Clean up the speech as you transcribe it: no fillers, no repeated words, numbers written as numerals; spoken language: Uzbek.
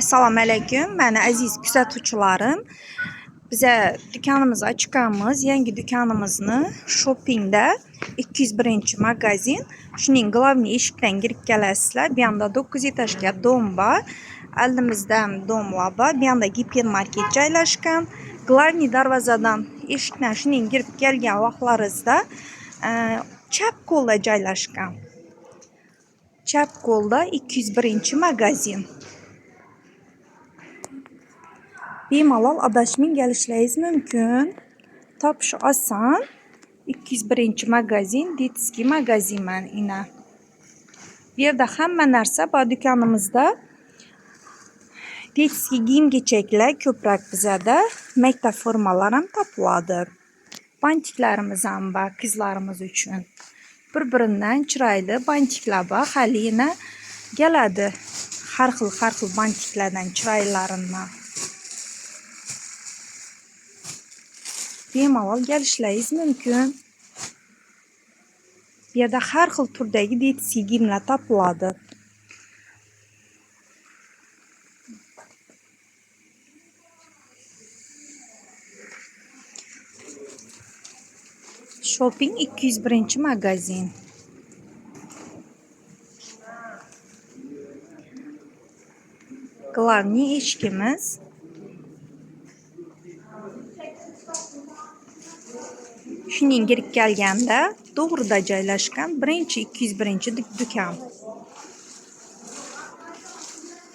Assalomu alaykum. Meni aziz kuzatuvchilarim. Bize dükkanımıza chiqamiz. Yangi dükkanimizni shoppingda 201-magazin. Shuning glavniy eshikdan kirib kelasizlar. Bu yoqda 9 etajga dom bor. Oldimizda domlar bor. Bu yoqda gipermarket joylashgan. Glavniy darvozadan eshikdan shuning kirib kelgan vaqtlaringizda chap qo'lda joylashgan. Chap qo'lda 201-magazin. Bemalol adashmay kelishlaringiz mumkin. Topish oson. 201-magazin, detskiy magazin mana. Bu yerda hamma narsa bor dükkanimizda. Detskiy kiyim-kechaklar ko'proq bizada. Maktab formalari ham topiladi. Bantiklarimiz ham bor qizlarimiz uchun. Bir-biridan chiroyli bantiklar bor. Hali yana keladi. Har xil bantiklardan chiroylaridan. Bemalol kelishlaringiz mumkin. Bu yerda har xil turdagi detskiy kiyimlar topiladi. Shopping 201-magazin. Glavniy eshikimiz. Shuning kirib kelganda to'g'rida joylashgan 201-dukkan.